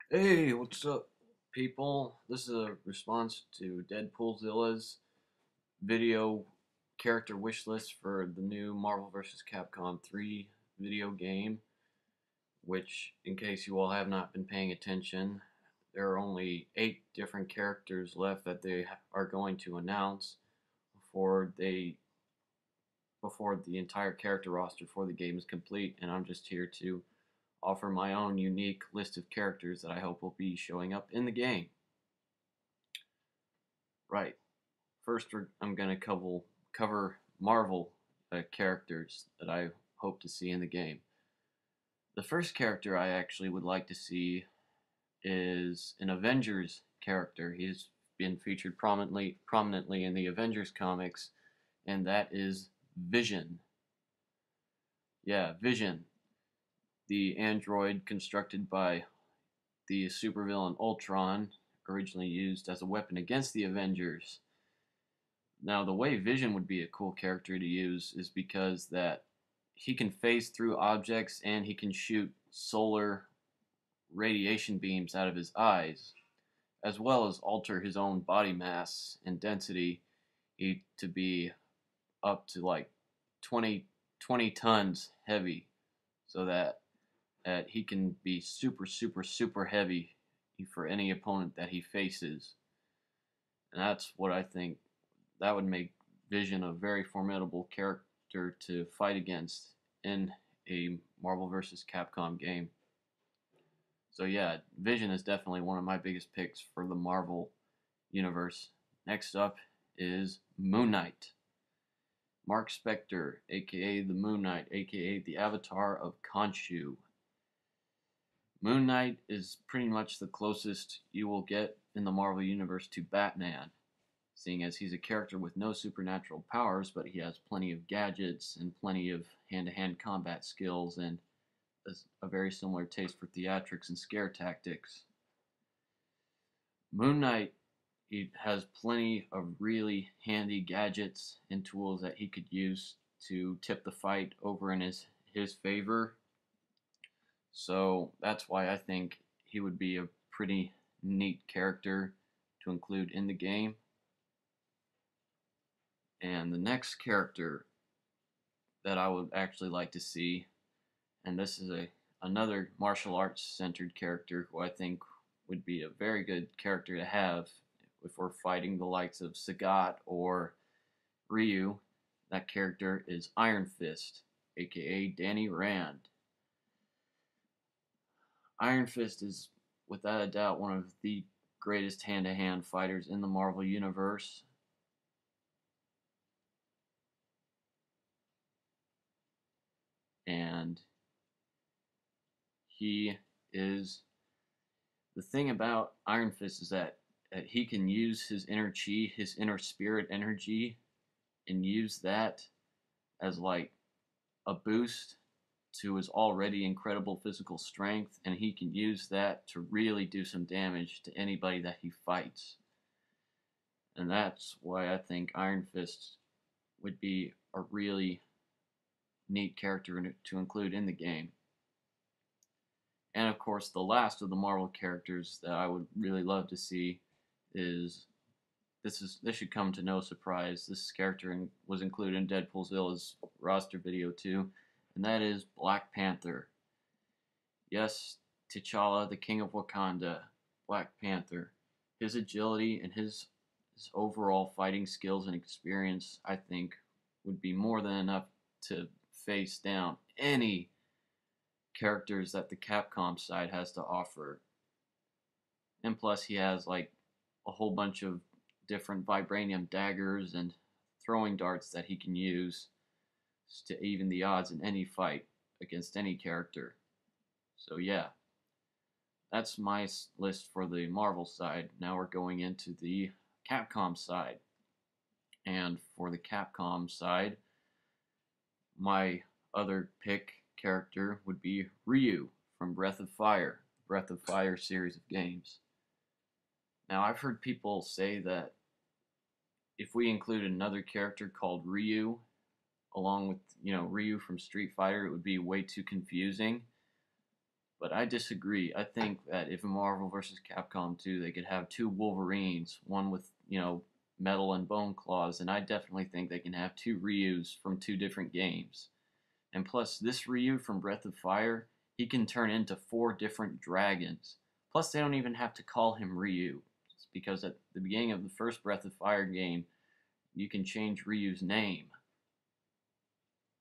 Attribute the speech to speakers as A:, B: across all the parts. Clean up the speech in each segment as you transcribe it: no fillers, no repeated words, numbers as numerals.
A: Hey, what's up, people? This is a response to Deadpoolzilla's video character wish list for the new Marvel vs. Capcom 3 video game, which, in case you all have not been paying attention, there are only 8 different characters left that they are going to announce before they before the entire character roster for the game is complete, and I'm just here to offer my own unique list of characters that I hope will be showing up in the game. Right. First, I'm going to cover Marvel characters that I hope to see in the game. The first character I actually would like to see is an Avengers character. He's been featured prominently in the Avengers comics, and that is Vision. Yeah, Vision, the android constructed by the supervillain Ultron, originally used as a weapon against the Avengers. Now, the way Vision would be a cool character to use is because that he can phase through objects and he can shoot solar radiation beams out of his eyes, as well as alter his own body mass and density to be up to like 20 tons heavy, so that he can be super heavy for any opponent that he faces. And that's what I think that would make Vision a very formidable character to fight against in a Marvel vs. Capcom game. So yeah, Vision is definitely one of my biggest picks for the Marvel universe. Next up is Moon Knight. Mark Spector, aka the Moon Knight, aka the Avatar of Khonshu. Moon Knight is pretty much the closest you will get in the Marvel universe to Batman, seeing as he's a character with no supernatural powers, but he has plenty of gadgets and plenty of hand-to-hand combat skills and a very similar taste for theatrics and scare tactics. Moon Knight, he has plenty of really handy gadgets and tools that he could use to tip the fight over in his favor. So that's why I think he would be a pretty neat character to include in the game. And the next character that I would actually like to see, and this is another martial arts centered character who I think would be a very good character to have if we're fighting the likes of Sagat or Ryu. That character is Iron Fist, aka Danny Rand. Iron Fist is without a doubt one of the greatest hand-to-hand fighters in the Marvel universe. And he is the thing about Iron Fist is that he can use his inner chi, his inner spirit energy, and use that as like a boost to his already incredible physical strength, and he can use that to really do some damage to anybody that he fights. And that's why I think Iron Fist would be a really neat character to include in the game. And of course, the last of the Marvel characters that I would really love to see is this should come to no surprise. This character was included in Deadpoolzilla's roster video too, and that is Black Panther. Yes, T'Challa, the King of Wakanda, Black Panther. His agility and his overall fighting skills and experience, I think, would be more than enough to face down any characters that the Capcom side has to offer. And plus, he has like a whole bunch of different vibranium daggers and throwing darts that he can use to even the odds in any fight against any character. So yeah, that's my list for the Marvel side. Now we're going into the Capcom side. And for the Capcom side, my other pick character would be Ryu from Breath of Fire series of games. Now, I've heard people say that if we include another character called Ryu along with, Ryu from Street Fighter, it would be way too confusing. But I disagree. I think that if in Marvel vs. Capcom 2 they could have two Wolverines, one with, metal and bone claws, and I definitely think they can have two Ryus from two different games. And plus, this Ryu from Breath of Fire, he can turn into four different dragons. Plus, they don't even have to call him Ryu. It's because at the beginning of the first Breath of Fire game, you can change Ryu's name.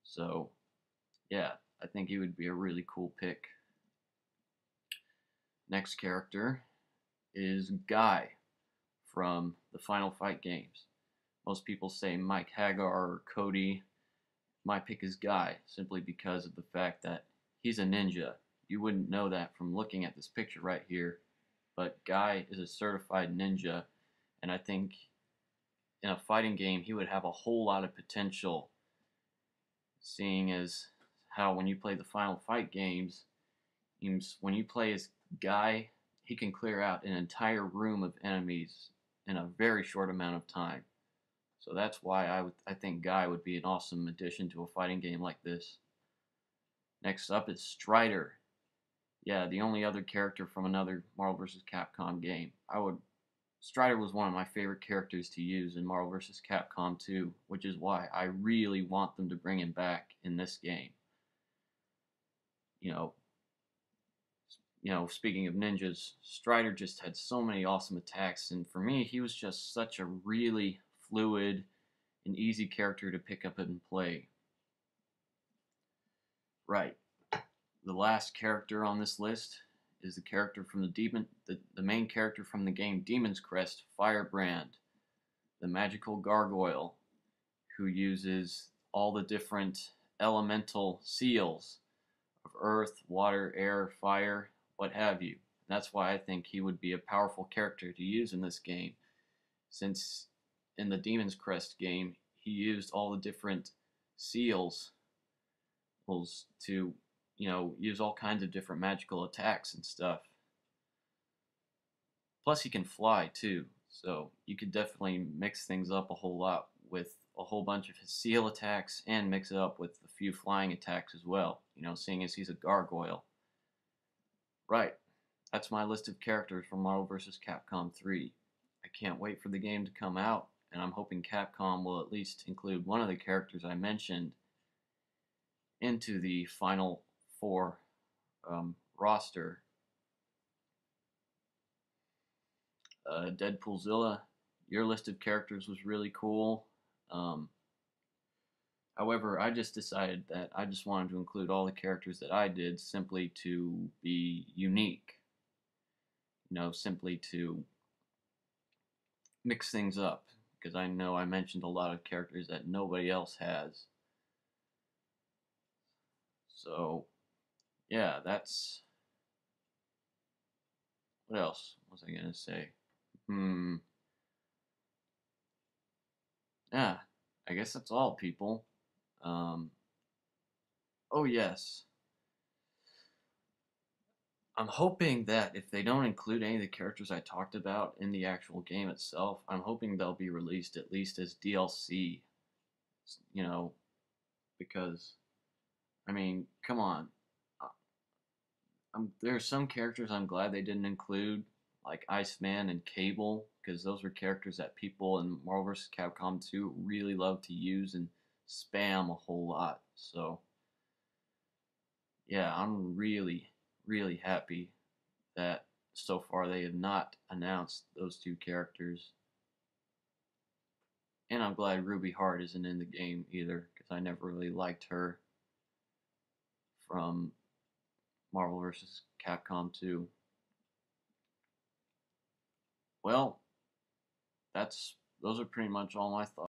A: So, yeah, I think he would be a really cool pick. Next character is Guy from the Final Fight games. Most people say Mike Hagar or Cody. My pick is Guy, simply because of the fact that he's a ninja. You wouldn't know that from looking at this picture right here, but Guy is a certified ninja, and I think in a fighting game he would have a whole lot of potential, seeing as how when you play the Final Fight games, when you play as Guy, he can clear out an entire room of enemies in a very short amount of time. So that's why I think Guy would be an awesome addition to a fighting game like this. Next up is Strider. Yeah, the only other character from another Marvel vs. Capcom game. Strider was one of my favorite characters to use in Marvel vs. Capcom 2, which is why I really want them to bring him back in this game. Speaking of ninjas, Strider just had so many awesome attacks, and for me, he was just such a really fluid and easy character to pick up and play. Right. The last character on this list is the character from the main character from the game Demon's Crest, Firebrand, the magical gargoyle who uses all the different elemental seals of earth, water, air, fire, what have you. That's why I think he would be a powerful character to use in this game, since in the Demon's Crest game, he used all the different seals to, use all kinds of different magical attacks and stuff. Plus, he can fly too, so you could definitely mix things up a whole lot with a whole bunch of his seal attacks and mix it up with a few flying attacks as well, seeing as he's a gargoyle. Right, that's my list of characters from Marvel vs. Capcom 3. I can't wait for the game to come out, and I'm hoping Capcom will at least include one of the characters I mentioned into the final 4 roster. Deadpoolzilla, your list of characters was really cool. However, I just decided that I just wanted to include all the characters that I did simply to be unique. Simply to mix things up, because I know I mentioned a lot of characters that nobody else has. So, yeah, that's... What else was I going to say? Yeah, I guess that's all, people. Oh, yes. I'm hoping that if they don't include any of the characters I talked about in the actual game itself, I'm hoping they'll be released at least as DLC. Because, I mean, come on. There are some characters I'm glad they didn't include, like Iceman and Cable, because those were characters that people in Marvel vs. Capcom 2 really love to use and spam a whole lot. So, yeah, I'm really, really happy that so far they have not announced those two characters. And I'm glad Ruby Hart isn't in the game either, because I never really liked her from Marvel vs. Capcom 2. Well, those are pretty much all my thoughts.